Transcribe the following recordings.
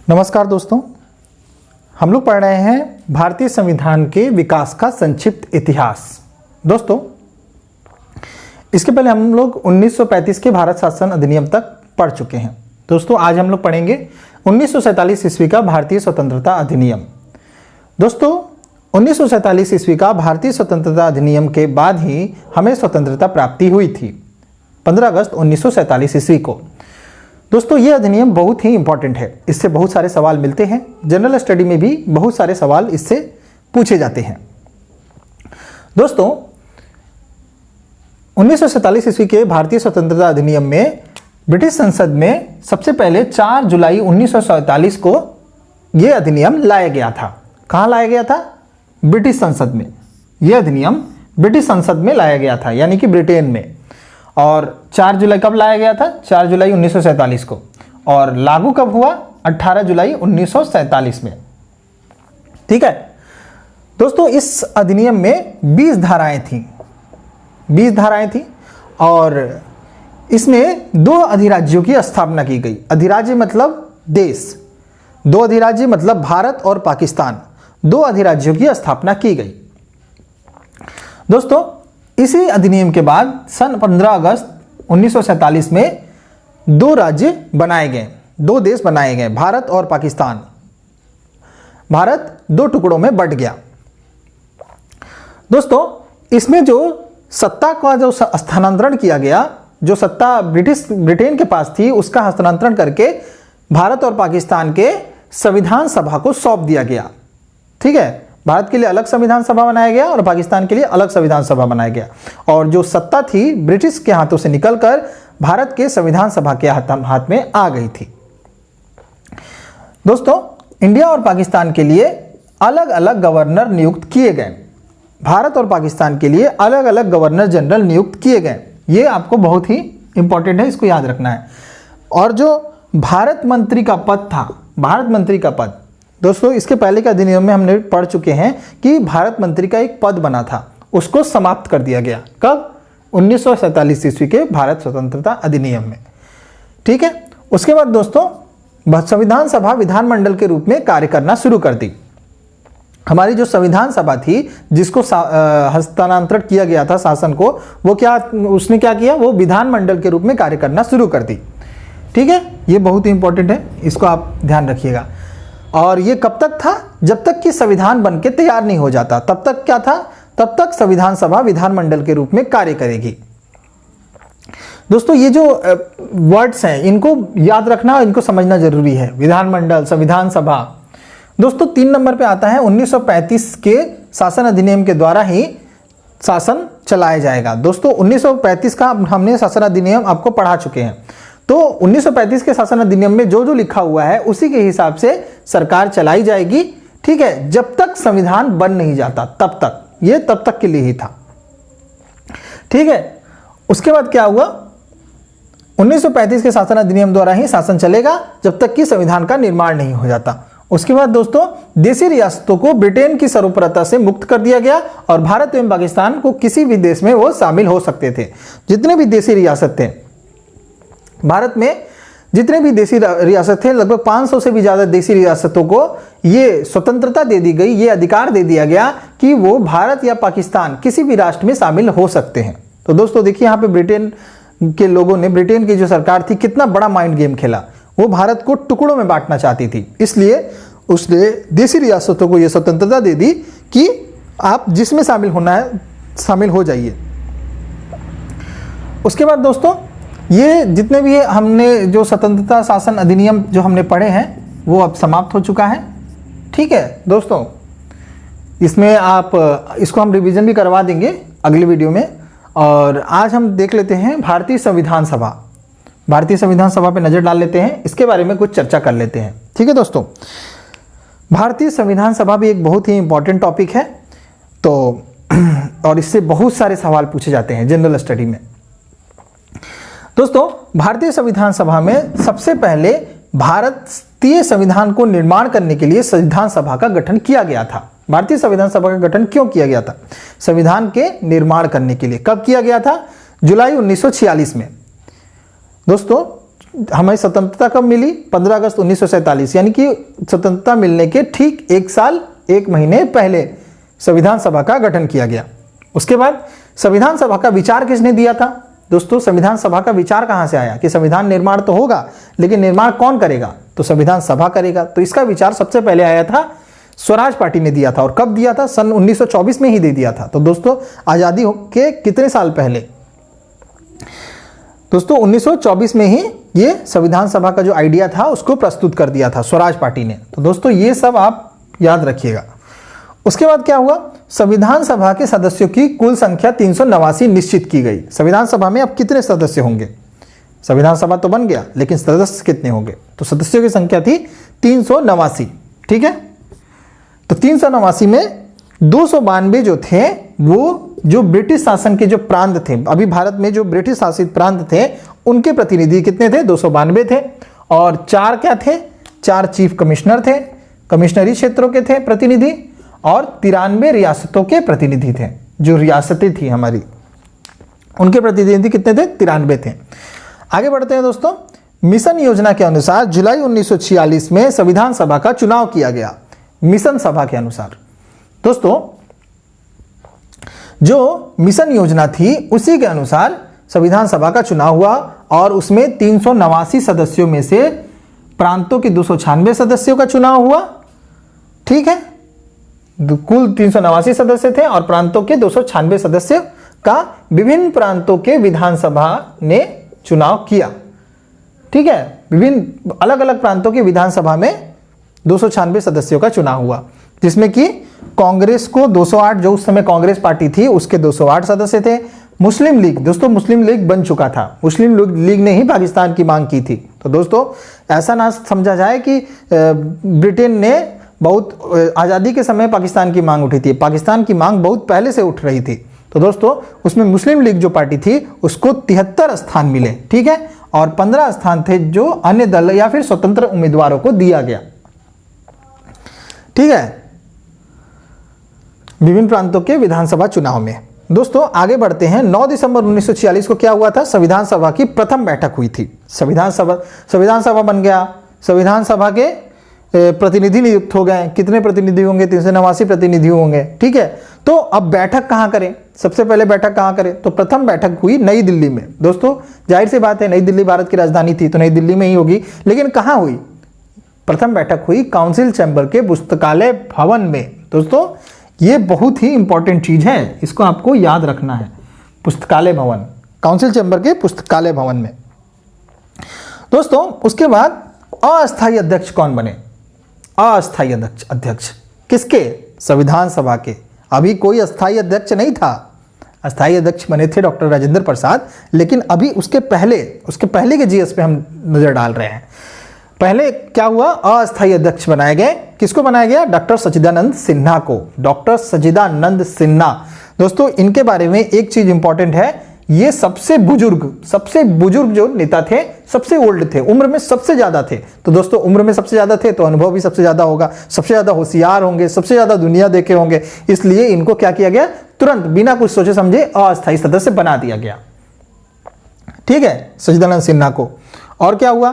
नमस्कार दोस्तों, हम लोग पढ़ रहे हैं भारतीय संविधान के विकास का संक्षिप्त इतिहास। दोस्तों, इसके पहले हम लोग 1935 के भारत शासन अधिनियम तक पढ़ चुके हैं। दोस्तों, आज हम लोग पढ़ेंगे 1947 ईस्वी का भारतीय स्वतंत्रता अधिनियम। दोस्तों, 1947 ईस्वी का भारतीय स्वतंत्रता अधिनियम के बाद ही हमें स्वतंत्रता प्राप्ति हुई थी, 15 अगस्त 1947 ईस्वी को। दोस्तों, ये अधिनियम बहुत ही इंपॉर्टेंट है, इससे बहुत सारे सवाल मिलते हैं। जनरल स्टडी में भी बहुत सारे सवाल इससे पूछे जाते हैं। दोस्तों, 1947 ईस्वी के भारतीय स्वतंत्रता अधिनियम में ब्रिटिश संसद में सबसे पहले 4 जुलाई 1947 को यह अधिनियम लाया गया था। कहाँ लाया गया था? ब्रिटिश संसद में। यह अधिनियम ब्रिटिश संसद में लाया गया था, यानी कि ब्रिटेन में। और 4 जुलाई कब लाया गया था? 4 जुलाई 1947 को। और लागू कब हुआ? 18 जुलाई 1947 में। ठीक है दोस्तों, इस अधिनियम में 20 धाराएं थी। 20 धाराएं थी और इसमें 2 अधिराज्यों की स्थापना की गई। अधिराज्य मतलब देश, 2 अधिराज्य मतलब भारत और पाकिस्तान, 2 अधिराज्यों की स्थापना की गई। दोस्तों, इसी अधिनियम के बाद सन 15 अगस्त 1947 में 2 राज्य बनाए गए, 2 देश बनाए गए, भारत और पाकिस्तान। भारत 2 टुकड़ों में बंट गया। दोस्तों, इसमें जो सत्ता का जो स्थानांतरण किया गया, जो सत्ता ब्रिटेन के पास थी, उसका हस्तांतरण करके भारत और पाकिस्तान के संविधान सभा को सौंप दिया गया। ठीक है, भारत के लिए अलग संविधान सभा बनाया गया और पाकिस्तान के लिए अलग संविधान सभा बनाया गया। और जो सत्ता थी ब्रिटिश के हाथों से निकलकर भारत के संविधान सभा के हाथ में आ गई थी। दोस्तों, इंडिया और पाकिस्तान के लिए अलग अलग गवर्नर नियुक्त किए गए। भारत और पाकिस्तान के लिए अलग अलग गवर्नर जनरल नियुक्त किए गए। ये आपको बहुत ही इंपॉर्टेंट है, इसको याद रखना है। और जो भारत मंत्री का पद था, भारत मंत्री का पद, दोस्तों इसके पहले के अधिनियम में हमने पढ़ चुके हैं कि भारत मंत्री का एक पद बना था, उसको समाप्त कर दिया गया। कब? 1947 ईस्वी के भारत स्वतंत्रता अधिनियम में। ठीक है, उसके बाद दोस्तों संविधान सभा विधानमंडल के रूप में कार्य करना शुरू कर दी। हमारी जो संविधान सभा थी, जिसको हस्तांतरित किया गया था शासन को, उसने क्या किया? वो विधानमंडल के रूप में कार्य करना शुरू कर दी। ठीक है, ये बहुत ही इंपॉर्टेंट है, इसको आप ध्यान रखिएगा। और ये कब तक था? जब तक कि संविधान बनके तैयार नहीं हो जाता, तब तक क्या था? तब तक संविधान सभा विधानमंडल के रूप में कार्य करेगी। दोस्तों, ये जो वर्ड्स हैं, इनको याद रखना, इनको समझना जरूरी है। विधानमंडल, संविधान सभा। दोस्तों, 3 नंबर पे आता है 1935 के शासन अधिनियम के द्वारा ही शासन चलाया जाएगा। दोस्तों, 1935 का हमने शासन अधिनियम आपको पढ़ा चुके हैं। तो 1935 के शासन अधिनियम में जो जो लिखा हुआ है उसी के हिसाब से सरकार चलाई जाएगी। ठीक है, जब तक संविधान बन नहीं जाता तब तक, ये तब तक के लिए ही था। ठीक है, उसके बाद क्या हुआ? 1935 के शासन अधिनियम द्वारा ही शासन चलेगा जब तक कि संविधान का निर्माण नहीं हो जाता। उसके बाद दोस्तों, देशी रियासतों को ब्रिटेन की सर्वोपरता से मुक्त कर दिया गया और भारत एवं पाकिस्तान को किसी भी देश में वो शामिल हो सकते थे। जितने भी देशी रियासत थे भारत में, जितने भी देशी रियासत थे, लगभग 500 से भी ज़्यादा देशी रियासतों को ये स्वतंत्रता दे दी गई, ये अधिकार दे दिया गया कि वो भारत या पाकिस्तान किसी भी राष्ट्र में शामिल हो सकते हैं। तो दोस्तों देखिए, यहाँ पे ब्रिटेन के लोगों ने, ब्रिटेन की जो सरकार थी, कितना बड़ा माइंड गेम खेला। वो भारत को टुकड़ों में बांटना चाहती थी, इसलिए उसने देशी रियासतों को ये स्वतंत्रता दे दी कि आप जिसमें शामिल होना है शामिल हो जाइए। उसके बाद दोस्तों, ये जितने भी हमने जो स्वतंत्रता शासन अधिनियम जो हमने पढ़े हैं वो अब समाप्त हो चुका है। ठीक है दोस्तों, इसमें आप इसको हम रिवीजन भी करवा देंगे अगले वीडियो में। और आज हम देख लेते हैं भारतीय संविधान सभा। भारतीय संविधान सभा पे नज़र डाल लेते हैं, इसके बारे में कुछ चर्चा कर लेते हैं। ठीक है दोस्तों, भारतीय संविधान सभा भी एक बहुत ही इंपॉर्टेंट टॉपिक है। तो और इससे बहुत सारे सवाल पूछे जाते हैं जनरल स्टडी में। दोस्तों, भारतीय संविधान सभा में सबसे पहले भारतीय संविधान को निर्माण करने के लिए संविधान सभा का गठन किया गया था। भारतीय संविधान सभा का गठन क्यों किया गया था? संविधान के निर्माण करने के लिए। कब किया गया था? जुलाई 1946 में। दोस्तों, हमें स्वतंत्रता कब मिली? 15 अगस्त 1947, यानी कि स्वतंत्रता मिलने के ठीक 1 साल 1 महीने पहले संविधान सभा का गठन किया गया। उसके बाद संविधान सभा का विचार किसने दिया था? दोस्तों, संविधान सभा का विचार कहां से आया कि संविधान निर्माण तो होगा, लेकिन निर्माण कौन करेगा? तो संविधान सभा करेगा। तो इसका विचार सबसे पहले आया था स्वराज पार्टी ने दिया था। और कब दिया था? सन 1924 में ही दे दिया था। तो दोस्तों, आजादी के कितने साल पहले? दोस्तों, 1924 में ही ये संविधान सभा का जो आइडिया था उसको प्रस्तुत कर दिया था स्वराज पार्टी ने। तो दोस्तों, ये सब आप याद रखिएगा। उसके बाद क्या हुआ? संविधान सभा के सदस्यों की कुल संख्या 389 निश्चित की गई। संविधान सभा में अब कितने सदस्य होंगे? संविधान सभा तो बन गया, लेकिन सदस्य कितने होंगे? तो सदस्यों की संख्या थी 389। ठीक है, तो 389 में 292 जो थे वो जो ब्रिटिश शासन के जो प्रांत थे, अभी भारत में जो ब्रिटिश शासित प्रांत थे, उनके प्रतिनिधि कितने थे? 292 थे। और 4 क्या थे? 4 चीफ कमिश्नर थे, कमिश्नरी क्षेत्रों के थे प्रतिनिधि, और 93 रियासतों के प्रतिनिधि थे। जो रियासतें थी हमारी, उनके प्रतिनिधि कितने थे? 93 थे। आगे बढ़ते हैं दोस्तों। मिशन योजना के अनुसार जुलाई 1946 में संविधान सभा का चुनाव किया गया। मिशन सभा के अनुसार दोस्तों, जो मिशन योजना थी उसी के अनुसार संविधान सभा का चुनाव हुआ, और उसमें 389 सदस्यों में से प्रांतों के 296 सदस्यों का चुनाव हुआ। ठीक है, कुल 389 सदस्य थे और प्रांतों के 296 सदस्य का विभिन्न प्रांतों के विधानसभा ने चुनाव किया। ठीक है, विभिन्न अलग अलग प्रांतों की विधानसभा में 296 सदस्यों का चुनाव हुआ, जिसमें कि कांग्रेस को 208, जो उस समय कांग्रेस पार्टी थी उसके 208 सदस्य थे। मुस्लिम लीग, दोस्तों मुस्लिम लीग बन चुका था, मुस्लिम लीग ने ही पाकिस्तान की मांग की थी। तो दोस्तों, ऐसा ना समझा जाए कि ब्रिटेन ने बहुत आज़ादी के समय पाकिस्तान की मांग उठी थी। पाकिस्तान की मांग बहुत पहले से उठ रही थी। तो दोस्तों, उसमें मुस्लिम लीग जो पार्टी थी उसको 73 स्थान मिले। ठीक है, और 15 स्थान थे जो अन्य दल या फिर स्वतंत्र उम्मीदवारों को दिया गया। ठीक है, विभिन्न प्रांतों के विधानसभा चुनाव में। दोस्तों, आगे बढ़ते हैं। 9 दिसंबर 1946 को क्या हुआ था? संविधान सभा की प्रथम बैठक हुई थी। संविधान सभा बन गया। संविधान सभा के प्रतिनिधि नियुक्त हो गए। कितने प्रतिनिधि होंगे? 389 प्रतिनिधि होंगे। ठीक है, तो अब बैठक कहां करें? सबसे पहले बैठक कहां करें? तो प्रथम बैठक हुई नई दिल्ली में। दोस्तों, जाहिर सी बात है, नई दिल्ली भारत की राजधानी थी तो नई दिल्ली में ही होगी, लेकिन कहां हुई? प्रथम बैठक हुई काउंसिल चैम्बर के पुस्तकालय भवन में। दोस्तों, ये बहुत ही इंपॉर्टेंट चीज है, इसको आपको याद रखना है। पुस्तकालय भवन, काउंसिल चैम्बर के पुस्तकालय भवन में। दोस्तों, उसके बाद अस्थायी अध्यक्ष कौन बने? अस्थायी अध्यक्ष किसके? संविधान सभा के। अभी कोई अस्थायी अध्यक्ष नहीं था। अस्थायी अध्यक्ष बने थे डॉक्टर राजेंद्र प्रसाद, लेकिन अभी उसके पहले के जीएस पे हम नजर डाल रहे हैं। पहले क्या हुआ? अस्थायी अध्यक्ष बनाए गए। किसको बनाया गया? डॉक्टर सच्चिदानंद सिन्हा को। डॉक्टर सच्चिदानंद सिन्हा। दोस्तों, इनके बारे में एक चीज इंपॉर्टेंट है, ये सबसे बुजुर्ग जो नेता थे, सबसे ओल्ड थे, उम्र में सबसे ज्यादा थे। तो दोस्तों, उम्र में सबसे ज्यादा थे तो अनुभव भी सबसे ज्यादा होगा, सबसे ज्यादा होशियार होंगे, सबसे ज्यादा दुनिया देखे होंगे। इसलिए इनको क्या किया गया? तुरंत बिना कुछ सोचे समझे अस्थायी सदस्य बना दिया गया। ठीक है, सच्चिदानंद सिन्हा को। और क्या हुआ?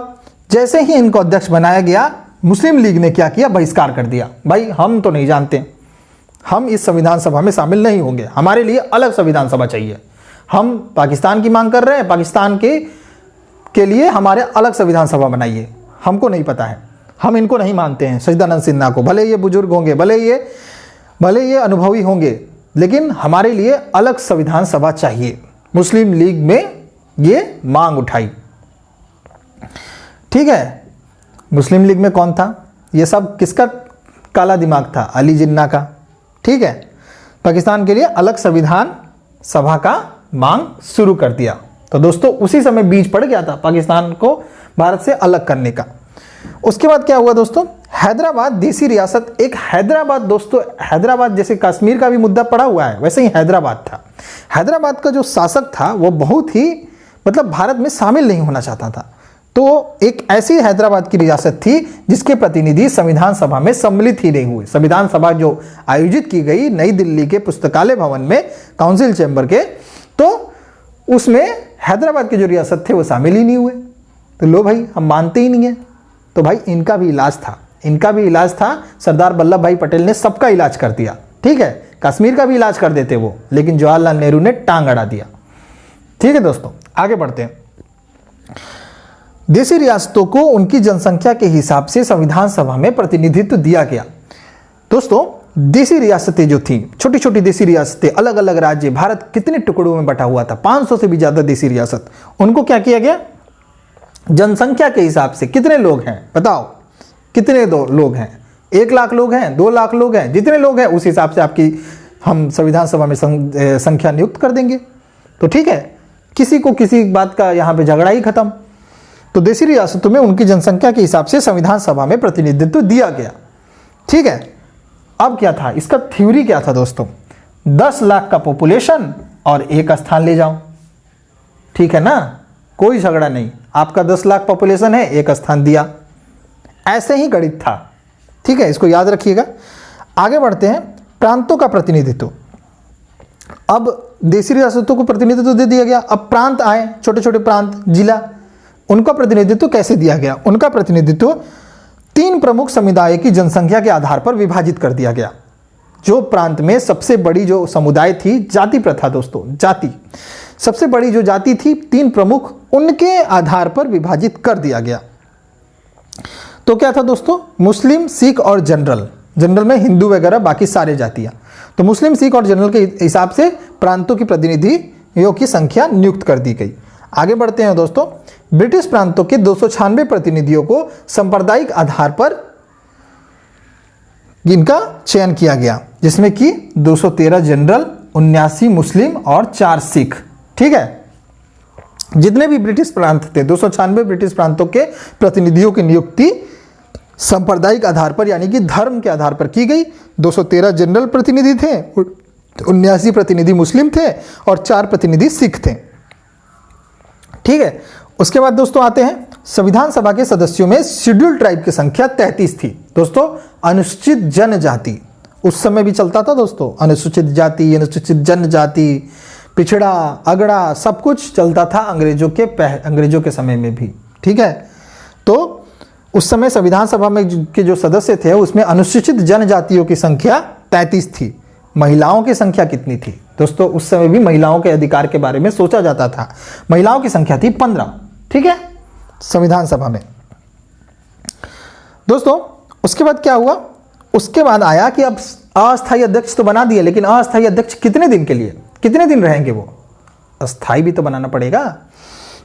जैसे ही इनको अध्यक्ष बनाया गया, मुस्लिम लीग ने क्या किया? बहिष्कार कर दिया। भाई, हम तो नहीं जानते, हम इस संविधान सभा में शामिल नहीं होंगे, हमारे लिए अलग संविधान सभा चाहिए। हम पाकिस्तान की मांग कर रहे हैं, पाकिस्तान के लिए हमारे अलग संविधान सभा बनाइए। हमको नहीं पता है, हम इनको नहीं मानते हैं सच्चिदानंद सिन्हा को। भले ये बुजुर्ग होंगे, भले ये अनुभवी होंगे, लेकिन हमारे लिए अलग संविधान सभा चाहिए। मुस्लिम लीग में ये मांग उठाई। ठीक है, मुस्लिम लीग में कौन था? ये सब किसका काला दिमाग था? अली जिन्ना का। ठीक है, पाकिस्तान के लिए अलग संविधान सभा का मांग शुरू कर दिया। तो दोस्तों, उसी समय बीज पड़ गया था पाकिस्तान को भारत से अलग करने का। उसके बाद क्या हुआ दोस्तों? हैदराबाद देसी रियासत। एक हैदराबाद, दोस्तों हैदराबाद जैसे कश्मीर का भी मुद्दा पड़ा हुआ है, वैसे ही हैदराबाद था। हैदराबाद का जो शासक था वो बहुत ही भारत में शामिल नहीं होना चाहता था। तो एक ऐसी हैदराबाद की रियासत थी जिसके प्रतिनिधि संविधान सभा में सम्मिलित ही नहीं हुए। संविधान सभा जो आयोजित की गई नई दिल्ली के पुस्तकालय भवन में, काउंसिल चैम्बर के, तो उसमें हैदराबाद के जो रियासत थे वो शामिल ही नहीं हुए। तो लो भाई हम मानते ही नहीं है। तो भाई इनका भी इलाज था, इनका भी इलाज था। सरदार वल्लभ भाई पटेल ने सबका इलाज कर दिया, ठीक है, कश्मीर का भी इलाज कर देते वो, लेकिन जवाहरलाल नेहरू ने टांग अड़ा दिया। ठीक है दोस्तों, आगे बढ़ते हैं। देशी रियासतों को उनकी जनसंख्या के हिसाब से संविधान सभा में प्रतिनिधित्व दिया गया। दोस्तों देशी रियासतें जो थी, छोटी छोटी देशी रियासतें, अलग अलग राज्य, भारत कितने टुकड़ों में बटा हुआ था, 500 से भी ज्यादा देशी रियासत, उनको क्या किया गया, जनसंख्या के हिसाब से कितने लोग हैं बताओ, कितने लोग हैं, 1 लाख लोग हैं, 2 लाख लोग हैं, जितने लोग हैं उस हिसाब से आपकी हम संविधान सभा में संख्या नियुक्त कर देंगे। तो ठीक है, किसी को किसी बात का यहाँ पे झगड़ा ही खत्म। तो देशी रियासतों में उनकी जनसंख्या के हिसाब से संविधान सभा में प्रतिनिधित्व दिया गया। ठीक है, अब क्या था इसका थ्योरी क्या था दोस्तों, 10 लाख का पॉपुलेशन और 1 स्थान ले जाओ। ठीक है ना, कोई झगड़ा नहीं, आपका 10 लाख पॉपुलेशन है, 1 स्थान दिया, ऐसे ही गणित था। ठीक है, इसको याद रखिएगा। आगे बढ़ते हैं, प्रांतों का प्रतिनिधित्व। अब देशी रियासतों को प्रतिनिधित्व दे दिया गया, अब प्रांत आए, छोटे छोटे प्रांत, जिला, उनका प्रतिनिधित्व कैसे दिया गया, उनका प्रतिनिधित्व 3 प्रमुख समुदाय की जनसंख्या के आधार पर विभाजित कर दिया गया। जो प्रांत में सबसे बड़ी जो समुदाय थी, जाति प्रथा दोस्तों, जाति सबसे बड़ी जो जाति थी, 3 प्रमुख, उनके आधार पर विभाजित कर दिया गया। तो क्या था दोस्तों, मुस्लिम, सिख और जनरल, जनरल में हिंदू वगैरह बाकी सारे जातियां। तो मुस्लिम, सिख और जनरल के हिसाब से प्रांतों की प्रतिनिधियों की संख्या नियुक्त कर दी गई। आगे बढ़ते हैं दोस्तों, ब्रिटिश प्रांतों के 296 प्रतिनिधियों को सांप्रदायिक आधार पर इनका चयन किया गया, जिसमें कि 213 जनरल, 79 मुस्लिम और 4 सिख। ठीक है, जितने भी ब्रिटिश प्रांत थे, 296 ब्रिटिश प्रांतों के प्रतिनिधियों की नियुक्ति सांप्रदायिक आधार पर यानी कि धर्म के आधार पर की गई। 213 जनरल प्रतिनिधि थे, 79 प्रतिनिधि मुस्लिम थे और 4 प्रतिनिधि सिख थे। ठीक है, उसके बाद दोस्तों आते हैं, संविधान सभा के सदस्यों में शेड्यूल्ड ट्राइब की संख्या 33 थी। दोस्तों अनुसूचित जनजाति उस समय भी चलता था दोस्तों, अनुसूचित जाति, अनुसूचित जनजाति, पिछड़ा, अगड़ा, सब कुछ चलता था अंग्रेजों के समय में भी। ठीक है, तो उस समय संविधान सभा में के जो सदस्य थे उसमें अनुसूचित जनजातियों की संख्या 33 थी। महिलाओं की संख्या कितनी थी दोस्तों, उस समय भी महिलाओं के अधिकार के बारे में सोचा जाता था। महिलाओं की संख्या थी 15। ठीक है, संविधान सभा में। दोस्तों उसके बाद क्या हुआ, उसके बाद आया कि अब अस्थायी अध्यक्ष तो बना दिए, लेकिन अस्थायी अध्यक्ष कितने दिन के लिए, कितने दिन रहेंगे, वो अस्थायी भी तो बनाना पड़ेगा।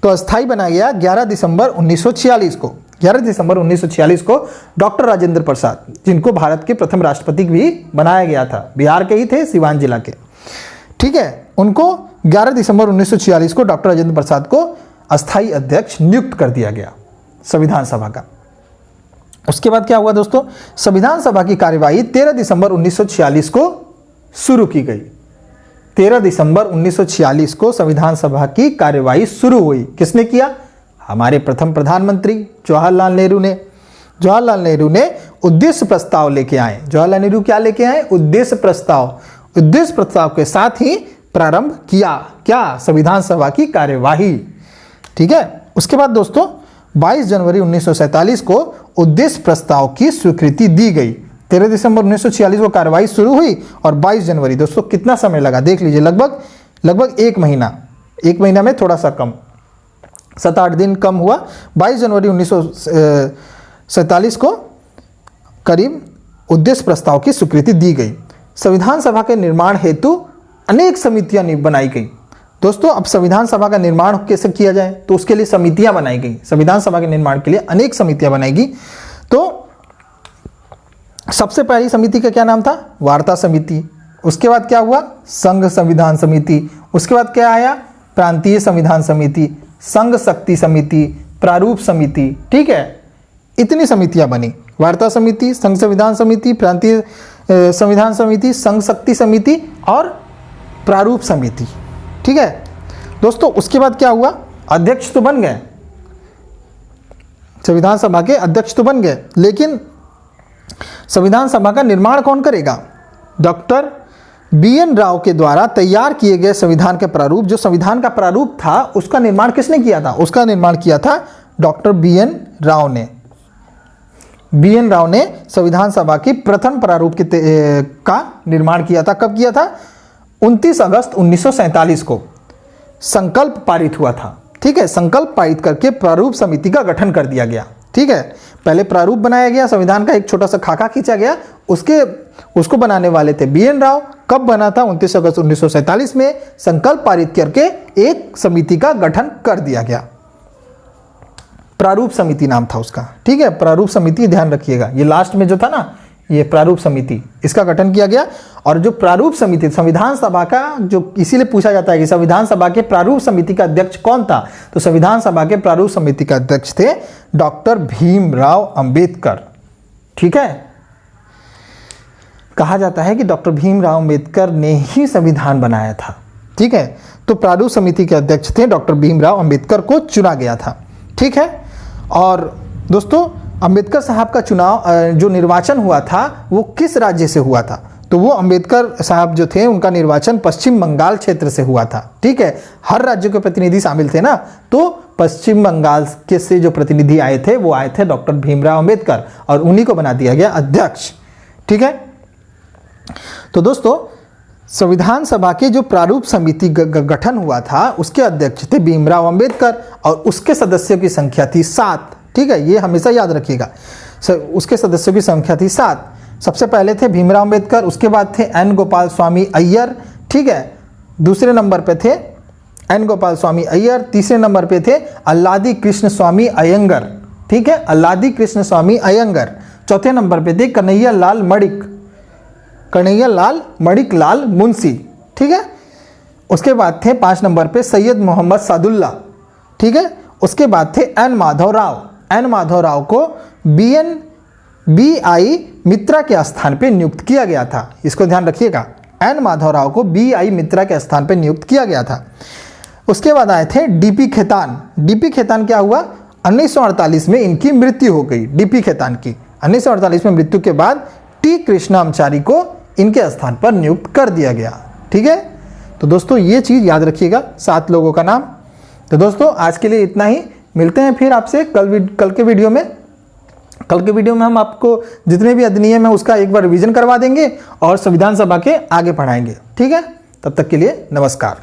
तो अस्थायी बना गया 11 दिसंबर 1946 को। 11 दिसंबर 1946 को डॉक्टर राजेंद्र प्रसाद, जिनको भारत के प्रथम राष्ट्रपति भी बनाया गया था, बिहार के ही थे, सिवान जिला के। ठीक है, उनको 11 दिसंबर 1946 को डॉक्टर राजेंद्र प्रसाद को अस्थायी अध्यक्ष नियुक्त कर दिया गया संविधान सभा का। उसके बाद क्या हुआ दोस्तों, संविधान सभा की कार्यवाही 13 दिसंबर 1946 को शुरू की गई। 13 दिसंबर 1946 को संविधान सभा की कार्यवाही शुरू हुई। किसने किया, हमारे प्रथम प्रधानमंत्री जवाहरलाल नेहरू ने। जवाहरलाल नेहरू ने उद्देश्य प्रस्ताव लेके आए। जवाहरलाल नेहरू क्या लेके आए, उद्देश्य प्रस्ताव। उद्देश्य प्रस्ताव के साथ ही प्रारंभ किया क्या, संविधान सभा की कार्यवाही। ठीक है, उसके बाद दोस्तों 22 जनवरी 1947 को उद्देश्य प्रस्ताव की स्वीकृति दी गई। 13 दिसंबर 1946 को कार्यवाही शुरू हुई और 22 जनवरी दोस्तों कितना समय लगा देख लीजिए, लगभग 1 महीना, 1 महीना में थोड़ा सा कम, 7-8 दिन कम हुआ। 22 जनवरी 1947 को करीब उद्देश्य प्रस्ताव की स्वीकृति दी गई। संविधान सभा के निर्माण हेतु अनेक समितियां बनाई गई। दोस्तों अब संविधान सभा का निर्माण कैसे किया जाए, तो उसके लिए समितियां बनाई गई। संविधान सभा के निर्माण के लिए अनेक समितियां बनाई गई। तो सबसे पहली समिति का क्या नाम था, वार्ता समिति। उसके बाद क्या हुआ, संघ संविधान समिति। उसके बाद क्या आया, प्रांतीय संविधान समिति, संघ शक्ति समिति, प्रारूप समिति। ठीक है, इतनी समितियां बनी, वार्ता समिति, संघ संविधान समिति, प्रांतीय संविधान समिति, संघ शक्ति समिति और प्रारूप समिति। ठीक है दोस्तों, उसके बाद क्या हुआ, अध्यक्ष तो बन गए, संविधान सभा के अध्यक्ष तो बन गए, लेकिन संविधान सभा का निर्माण कौन करेगा, डॉक्टर BN राव के द्वारा तैयार किए गए संविधान के प्रारूप, जो संविधान का प्रारूप था उसका निर्माण किसने किया था, उसका निर्माण किया था डॉक्टर बी.एन. राव ने। बी.एन. राव ने संविधान सभा की प्रथम प्रारूप का निर्माण किया था। कब किया था? 29 अगस्त 1947 को संकल्प पारित हुआ था। ठीक है, संकल्प पारित करके प्रारूप समिति का गठन कर दिया गया। ठीक है, पहले प्रारूप बनाया गया, संविधान का एक छोटा सा खाका खींचा गया, उसको बनाने वाले थे बी.एन. राव। कब बना था? 29 अगस्त 1947 में संकल्प पारित करके एक समिति का गठन कर दिया गया। प्रारूप समिति नाम था उसका। ठीक है, प्रारूप समिति ध्यान रखिएगा, ये लास्ट में जो था ना, ये प्रारूप समिति, इसका गठन किया गया। और जो प्रारूप समिति संविधान सभा का, जो इसीलिए पूछा जाता है कि संविधान सभा के प्रारूप समिति का अध्यक्ष कौन था, तो संविधान सभा के प्रारूप समिति का अध्यक्ष थे डॉक्टर भीमराव अंबेडकर। ठीक है, कहा जाता है कि डॉक्टर भीमराव अंबेडकर ने ही संविधान बनाया था। ठीक है, तो प्रारूप समिति के अध्यक्ष थे डॉक्टर भीमराव अंबेडकर को चुना गया था। ठीक है, और दोस्तों अंबेडकर साहब का चुनाव जो निर्वाचन हुआ था वो किस राज्य से हुआ था? तो वो अंबेडकर साहब जो थे उनका निर्वाचन पश्चिम बंगाल क्षेत्र से हुआ था। ठीक है, हर राज्य के प्रतिनिधि शामिल थे ना, तो पश्चिम बंगाल के से जो प्रतिनिधि आए थे वो आए थे डॉक्टर भीमराव अंबेडकर, और उन्हीं को बना दिया गया अध्यक्ष। ठीक है, तो दोस्तों संविधान सभा के जो प्रारूप समिति गठन हुआ था उसके अध्यक्ष थे भीमराव अंबेडकर, और उसके सदस्यों की संख्या थी 7। ठीक है, ये हमेशा याद रखिएगा, उसके सदस्यों की संख्या थी 7। सबसे पहले थे भीमराव अंबेडकर, उसके बाद थे एन गोपाल स्वामी अय्यर। ठीक है, दूसरे नंबर पे थे एन गोपाल स्वामी अय्यर, तीसरे नंबर पे थे अल्लादी कृष्ण स्वामी अयंगर। ठीक है, अल्लादी कृष्ण स्वामी अयंगर। चौथे नंबर पे थे कन्हैया लाल मणिक लाल मुंशी। ठीक है, उसके बाद थे 5 नंबर पे सैयद मोहम्मद सादुल्ला। ठीक है, उसके बाद थे एन माधव राव को बी.आई. मित्रा के स्थान पे नियुक्त किया गया था। इसको ध्यान रखिएगा, एन माधव राव को बी.आई. मित्रा के स्थान पे नियुक्त किया गया था। उसके बाद आए थे डी.पी. खेतान क्या हुआ? 1948 में इनकी मृत्यु हो गई, डी.पी. खेतान की। 1948 में मृत्यु के बाद टी. कृष्णामचारी को इनके स्थान पर नियुक्त कर दिया गया। ठीक है, तो दोस्तों ये चीज़ याद रखिएगा, 7 लोगों का नाम। तो दोस्तों आज के लिए इतना ही, मिलते हैं फिर आपसे कल के वीडियो में। कल के वीडियो में हम आपको जितने भी अधिनियम है उसका एक बार रिवीजन करवा देंगे और संविधान सभा के आगे पढ़ाएंगे। ठीक है, तब तक के लिए नमस्कार।